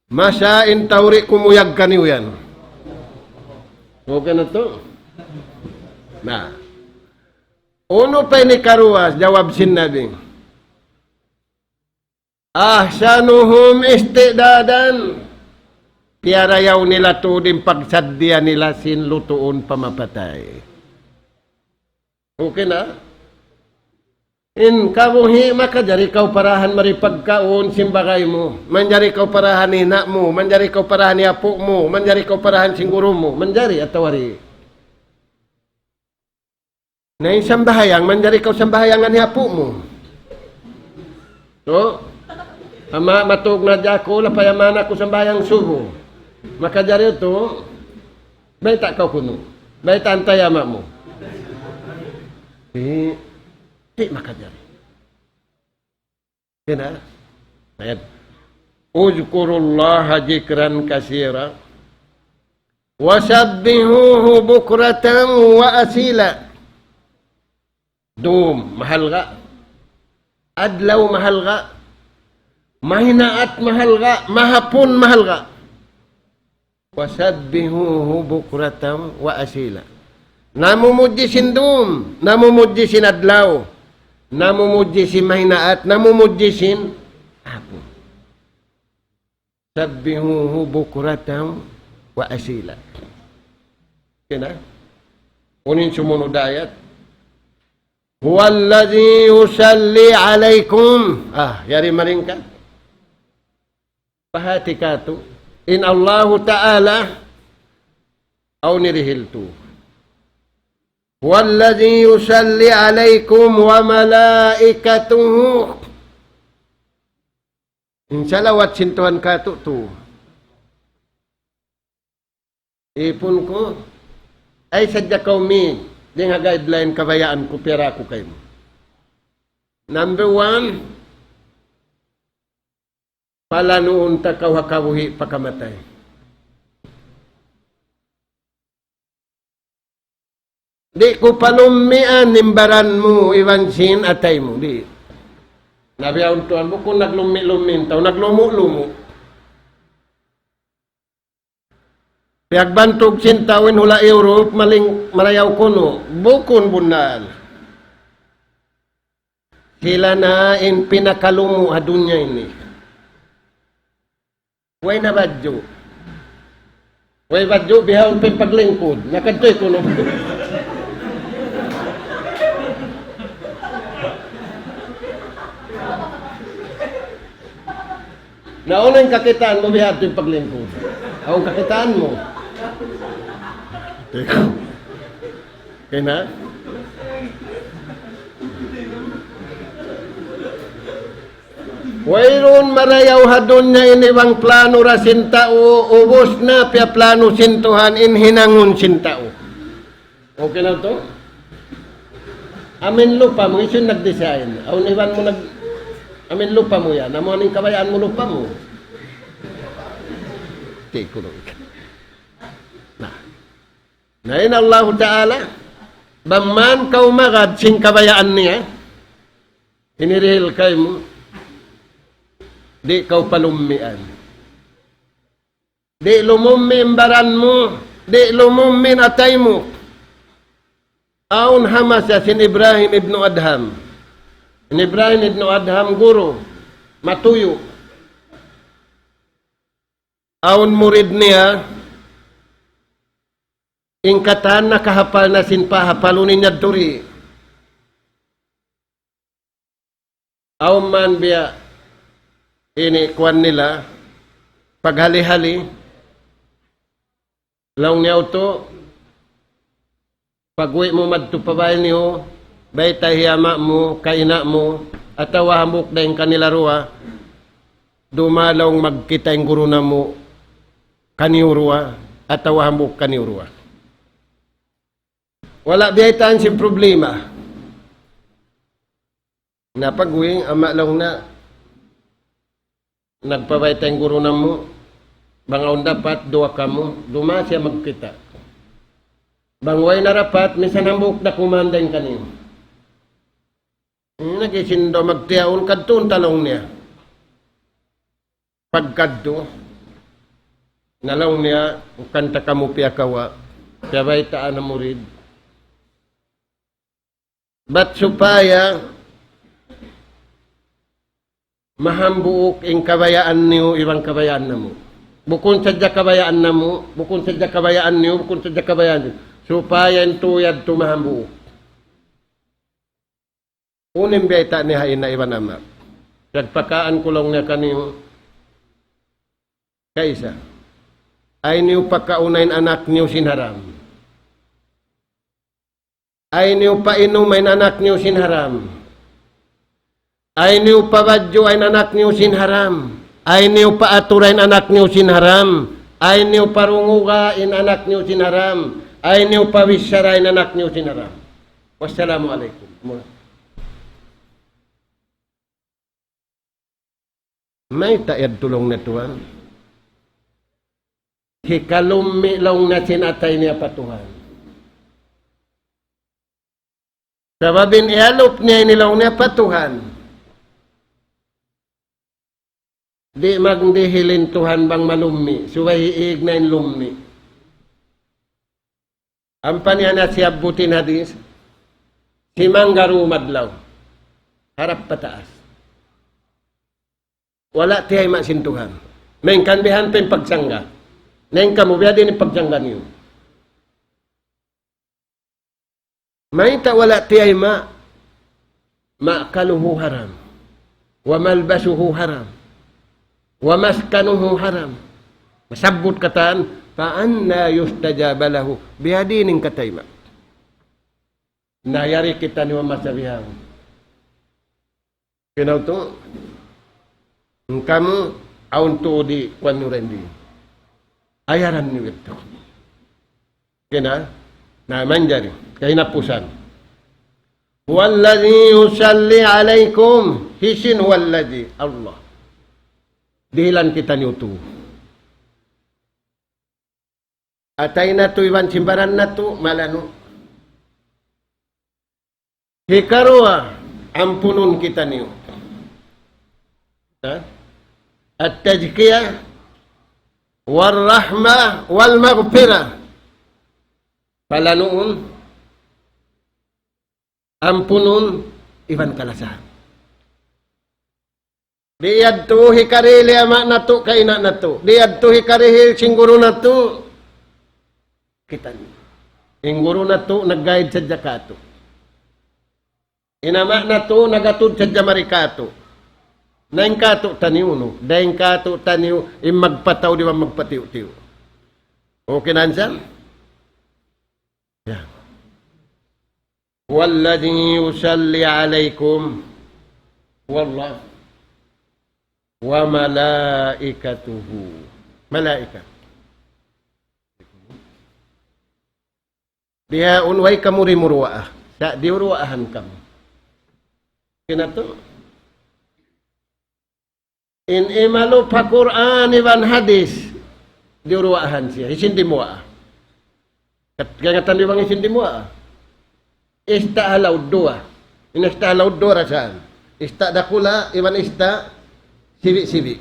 Masa in tawri kumuyag kaniyo yan. Okay na to. Na. Uno pa ni karuas, jawab sin Nabi. Ahsanuhum istidadan. Piarayaw nila to din pagsadya nila sin lutuon pamapatay. Okay na? In kabuhi makajari kaw parahan maripagkaon simbagay mo. Manjari kaw parahan ni na mo. Manjari kaw parahan ni apo mo. Manjari kaw parahan singuro mo. Manjari at tawari. Na yung sambahayang, manjari kaw sambahayangan ni apo mo. So, ama matug na dako, lapayaman ako sambahayang subo. Makajari ito, may takaw kuno. May tantay ama mo. Di makajari. Kena? Ayat. Uzkurullaha jikran kasira. Wasabbihuhu bukratan wa asila. Dum, mahal ka. Adlaw, mahal ka. Mahinaat, mahal ka. Mahapon, mahal ka. Wasabbihuhu bukratan wa asila. Namumudjisin dum, namumudjisin adlaw, namumudjisin mahinaat, namumudjisin hapon. Sabbihuhu bukratan wa asila. Kena? Unin sumunod ayat. Huwallazi yusalli alaikum. Yari maring ka. Pahati ka to. In Allahu Ta'ala aw nirihiltu. Wallazi yusalli alaikum wa malaikatuhu. Salawat sintuhan ka to. Ipon ko. Ay sadya kaumi. Di nga guideline kabayaan ko, pera ko kayo. Number 1, pala noon ta kawakabuhi pakamatay. Di ko palumian nimbaran mo, iwansin atay mo. Di. Nabiyaw tuan mo kung naglumi-lumintaw, naglumo-lumo. Piagbantog sintawin hula Europe, marayaw ko no, bukon bunal. Sila na in pinakalumo adunya ini. Way na badyo. Way badyo, bihawin pa paglingkod. Nakadtoy ko no. Naunang kakitaan mo, bihawin ito yung paglingkod. Ang kakitaan mo. Okay na? Wayron marayaw hadon na iniwang plano ra sintao, ubos na pia plano sintuhan in hinangon sintao. Okay na to? Amin lupa mo, isun nag-design. Aun iwan mo amin lupa mo yan. Amo aning kabayaan mo lupa mo. Okay, kulong. Ngayon Allah Ta'ala, baman kau magad sing kabayaan niya, inirihil kayo mo, di kau palumian. Di lumumi imbaran mo, di lumumi atay mo. Aun hamasa sin Ibrahim ibn Adham. Sin Ibrahim ibn Adham guru, matuyo. Aun murid niya, ingkatan na kahapal na sinpa, hapalunin niya duri. Aun man biya, ini kuan nila, paghali-hali, laong niya ito, pag-uwi mo madtupabail niyo, bay tahiyama mo, kaina mo, at tawahamok na yung kanila ruwa, dumalawang magkita yung guru na mo, kaniurwa, at tawahamok kaniurwa. Wala biyaitan si problema. Napag-uwi, ama lang na, nagpabayta yung guru na mo, bangaw dapat, duwa ka mo, duma siya magkita. Bangway na rapat, misan hambuk na kumanda yung kanino. Nagisindo magtiyaon, kadto talong niya. Pagkadto, nalaw niya, kanta ka mo piyakawa, kaya baytaan na murid. Ba't supaya, mahambuok ang kabayaan niyo, ibang kabayaan na mo. Bukon sadya kabayaan na mo, bukon sadya kabayaan niyo, bukon sadya kabayaan niyo. Supaya ang tuyad tumahambuok. Unim biyata ni hain na iwan amak. Nagpakaan ko lang niya kaniyo. Kaisa, ay niyo pagkaunayin anak niyo sinharam. Ay niyo painumayin anak niyo sinharam. Ay niyo pabadyo ay anak niyo sinharam. Ay niyo paaturain anak niyo sinharam. Ay niyo parungugain anak niyo sinharam. Ay niyo pawisyarain anak niyo sinharam. Wassalamualaikum. May taad tulong na tuwan. Hikalumi lang na sinatay niya patuhan. Sababin ihalop niya inilaw niya patuhan. Di magdihilin Tuhan bang malumi. Suway iig na lumi. Ang paniya na siya butin hadis. Si Manggaru madlaw. Harap pataas. Wala tiyay masintuhan. May kanbihan pa yung pagsangga. Neng kamu biya din yung pagsangga niyo. May ta wala tiyay ma'kaluhu haram. Wa malbasuhu haram. Wa maskanuhu haram. Masabot kataan, paan na yustajaba lahu. Biya din yung katayma. Nayari kita ni masabihan. Kinaw to, kamu aun to di kwanu rendi. Ayaran ni ito. Kina, na manjari, kaya napusan. Walladhi yusalli alaikum, hisin walladhi, Allah. Dihilan kita ni utu. Atay na to, iwan simbaran na to, malano. Hikarwa, ampunun kita niyo. At-tajkiyah, wal-rahmah, wal-maghfirah. Palanuun, ampunun, iwan kalasahan. Diyad to hikarili ama na to, kaina na to. Diyad to hikarili singguro na to. Kita niyo. Singguro na to, nag-guide sa jakato. Inama na to, nagatod sa jamarikato. Naing kato taniw, no? Daing kato taniw, magpataw, di ba magpatiw-tiw. Okay na siya? Yeah. Walladhi yusalli alaykum, wallah, wa malaikatuhu. Malaikat. Diha unway kamuri-murwaah. Sa diurwaahan kamu. Kinato. In imalu pa Quran iban hadis diurwaahan siya. Isindi mo Kaya tandi bang isindi mo Ista halaw dua. Inasta halaw dua rasaan. Ista dakula iban ista sibi-sibi.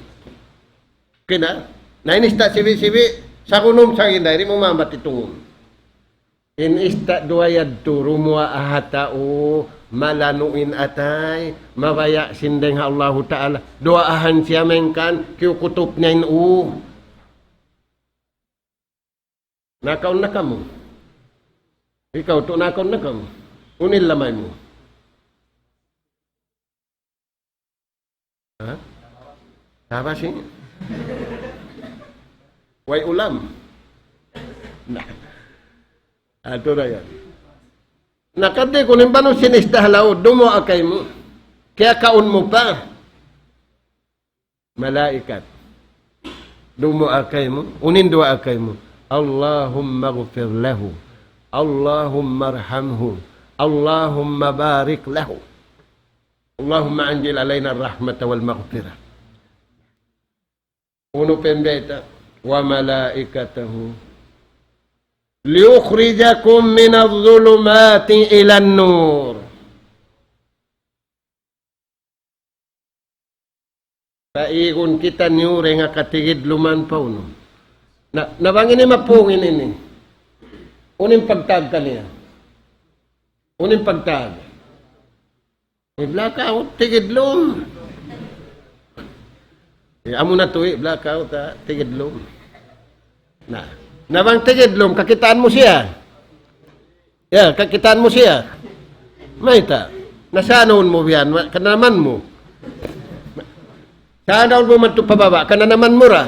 Kina? Na inista sibi-sibi sa kunum sa indari mo mamatitungum. In ista duayad tu rumwa ahatao malanuin atay mabaya sindeng Allah Ta'ala doahan siya mengkan kiukutup niyain nakaon na kamu ikaw to nakaon na kamu unil lamay mo ha? Tama siya way ulam ato na yan nakadi kung nimbano sinistahalaw, dumo akay mo. Kaya kaon mo pa. Malaikat. Dumo akay mo. Unin dua akay mo. Allahumma gufir lahu. Allahumma arhamhu. Allahumma barik lahu. Allahumma anjil alayna rahmata wal maghfirah. Uno pembeta. Wa malaikatahu. Liyukhrijakum minadh-dhulumati ilan nur. Paigon kita niure nga katigid luman pa uno. Nabangin ni mapungin ini. Uning pagtag kaniya. Uning pagtag. Blackout, tigid lum. Amo na to blackout tigid lum. Nabang tigidlom, kakitaan mo siya. Yeah, kakitaan mo siya. Maita, nasanoon mo yan, kananaman mo. Saan mo man ito pababa, kananaman mo ra.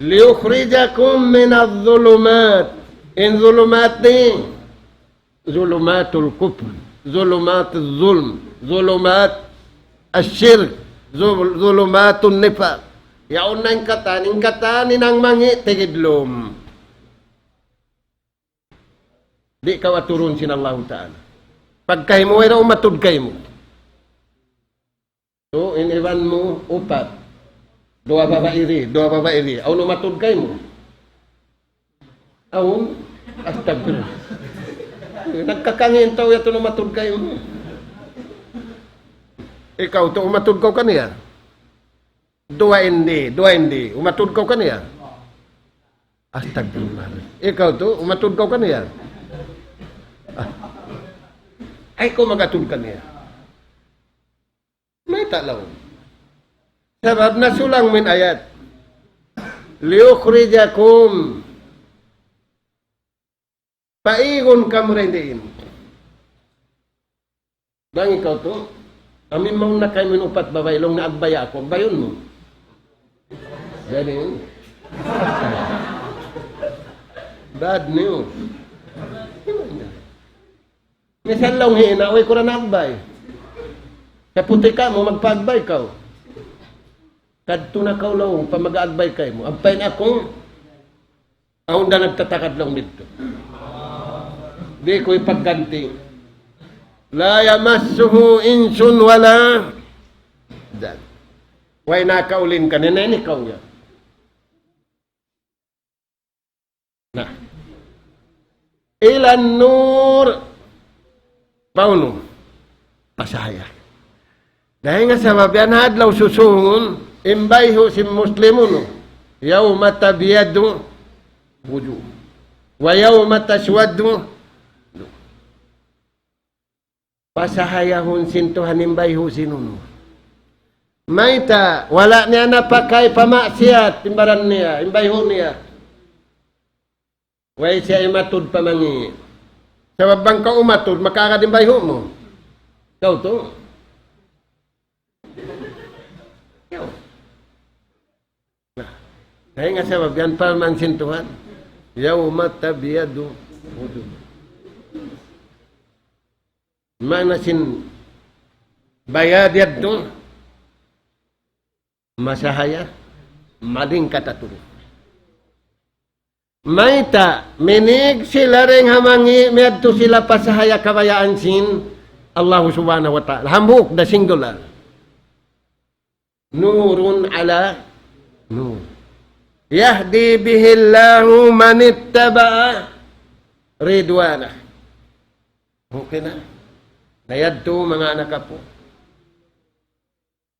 Liyukhrijakum minadh-dhulumat. In dhulumat ni, dhulumatul kufr, dhulumatul zulm, dhulumat asyirk, zulumatun nifaq. Yaon na ingkatan ng mangi tigidlom. Di ka waturun sin Allah Ta'ala. Pagkay mo, ay raw matud kay mo. So, iniwan mo, upat. Dua babairi. Aun matud kay mo. Aun, astagfirullah. Nagkakangin tao yato na matud kay mo. Ikaw to umatud ko kaniya. Dua hindi. Umatud ko kaniya. Astagfirullah. Ikaw to umatud ko kaniya. Ay ko magatud kaniya. May talaw. Sabab nasulang min ayat. Liyukhrijakum. Paigon kamrendiin. Bang ikaw to? Amin mong na kayo minupat babaylong na agbaya ako. Bayon mo. Galing. Bad news. Minsan lang hinaway ko rin agbay. Kaputi ka mo, magpa-agbay ka. Kadto na ka lang, pa mag-agbay kayo mo. Agbay na akong, ahon na nagtatakad lang dito. Di ko ipagganti. La yamassuhu insun wala dan. Way nakaulin ka, nenen ikaw yan. Nah. Ilan nur pauno pasaya. Dahil nga sa babian hadlaw susungon, imbay ho si muslimun, yawma tabiyadu wujuh, wa yawma taswaddu. Pasahayahon sintuhan imbay ho sinuno. Maita, wala niya napakay pamaksiat, timbaran niya, imbay ho niya. Way siya imatud pamangi. Sa babang ka umatud, makakadimbay ho mo. Ikaw to. Dahil nga sa babyan pa man sintuhan. Yawma tabiyadu wujuh. Mana sin bayad yaddo. Masahaya. Maling kataturo. Maita, minig sila ring hamangi, medto sila pasahaya kabayaan sin Allah subhanahu wa ta'ala. Hambuk, the singular. Nurun ala nur. Yahdi bihillahu manittaba'a ridwana. Okay na. Nayadto mga anak po.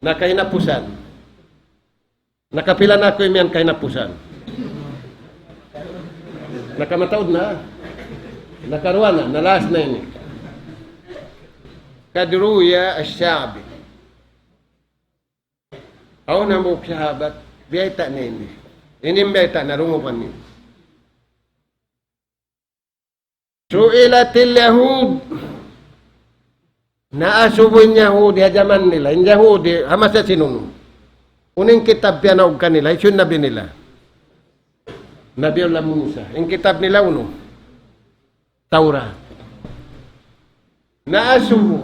Nakainapusan. Nakapila na ko yung kainapusan. Nakamataod na. Nakaruan na. Nalas na ini. Kadruya as-syabi. Ako na mo sahabat. Biyayta na ini. Inimbiyayta na rungupan niyo. Su'ilatil Yahud. Naasubon Yahudi hajaman nila. Yung Yahudi, hamas sa sinuno. Uning kitab piyanaog kanila. Isun nabi nila. Nabiullah Musa. Yung kitab nila uno. Taurat. Naasubo.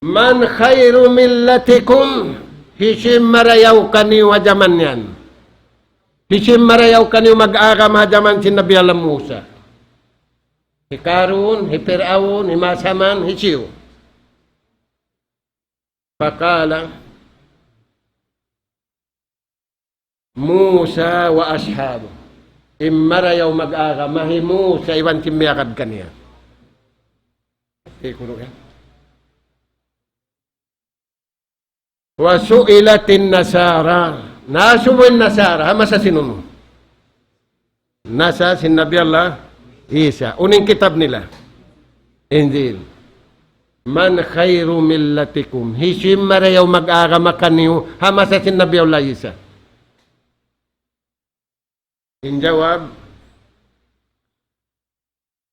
Man khairu millatikum. Hisim marayaw kaniyo hajaman yan. Hisim marayaw kaniyo mag-agam hajaman si Nabiullah Musa. Si Karun, si Fir'aun, si Masaman, si Siyo. Pakala Musa wa ashabu. Immarayaw mag-aga, mahi Musa iwan simiyakad kaniya. Ikulo yan. Wa su'ilatin nasara. Nasubuin nasara. Hama sa sinuno. Nasa sin Nabi Allah Isa. Uning kitab nila. Injil. Man khairu millatikum. Hisim marayaw mag-aga makaniyo. Hama sa sin Nabi Allah Isa. In jawab,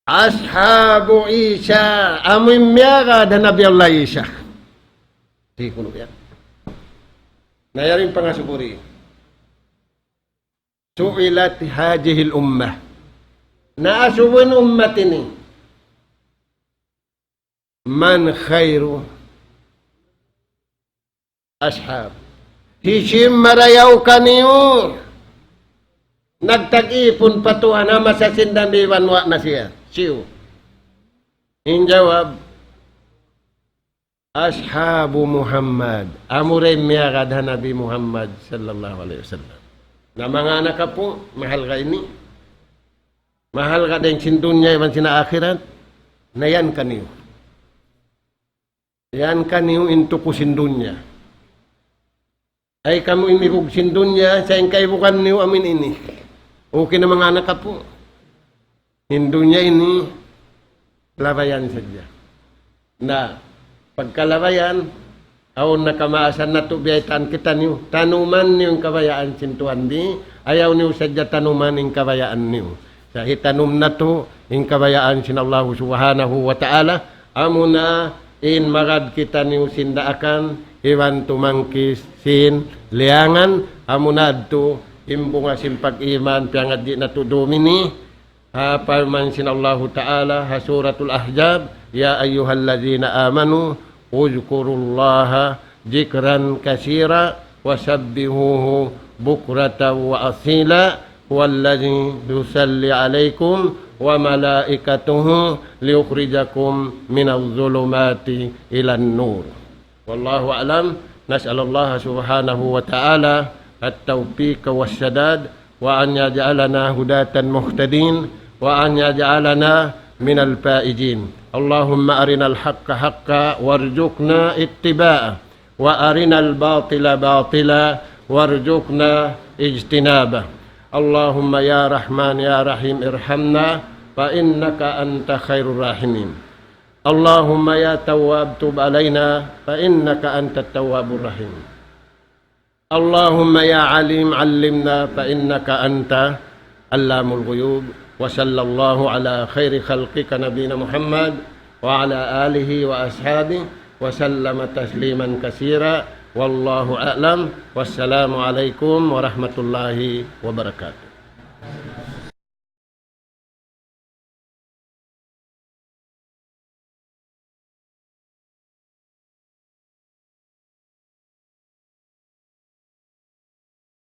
Ashabu Isa, amin miyaga da Nabi Allah Isa. Di kuno yan. Nayarin pangasuburi. Su'ilat hajihil ummah. Naasubun ummat ini. Man khairu ashab. Hishim marayaw kaniyo. Nagtag-ipon patuhan na masasindan diwanwa na siya. Siyo. In jawab, Ashabu Muhammad. Amuray miyagad Nabi Muhammad sallallahu alaihi wasallam. Na mga anak po, mahal ka ini. Mahal ka din sindunya iban sina akhirat. Na yan kaniyo. Yan kaniyo into ko sindunya. Ay kamu imigog sindunya sa ingkaibukan niyo amin ini. Okay na mga anak po. Hindunya ini labayan sadya. Na pagkalabayan, awon nakamaasan na to biyaitan kita niyo. Tanuman niyo yung kabayaan sintuan di. Ayaw niyo sadya tanuman yung kabayaan niyo. Sa hitanum na to, yung kabayaan sin Allah subhanahu wa ta'ala. Amo na in magad kita niyo sindaakan. Iwan tumangkis sin liangan. Amo na to imbo nga simpag-iman piang di natudumini ha parman sinallahu ta'ala ha suratul ahzab ya ayyuhalladzina amanu uzkurullaha dzikran katsira wasabbihuhu bukratan wa asila huwallazi yusalli 'alaikum wa malaikatuhu liyukhrijakum minadh dhulumati ilan nur. Wallahu a'lam. Nas'alullaha subhanahu wa ta'ala at-tawfiq was-sadad wa an yaj'alana hudatan muhtadin wa an yaj'alana minal faizin. Allahumma arinal haqqa haqqa warzuqna ittiba'ah wa arinal batila batila warzuqna ijtinabah. Allahumma ya Rahman ya Rahim irhamna fa innaka anta khairur rahimin. Allahumma ya Tawwab tub alaina fa innaka antat tawwabur rahim. Allahumma ya Alim allimna fa innaka anta allamul ghuyub. Wa sallallahu ala khairi khalqika nabiyina Muhammad wa ala alihi wa ashabihi wa sallama tasliman katsira. Wallahu a'lam. Wassalamu alaikum warahmatullahi wabarakatuh.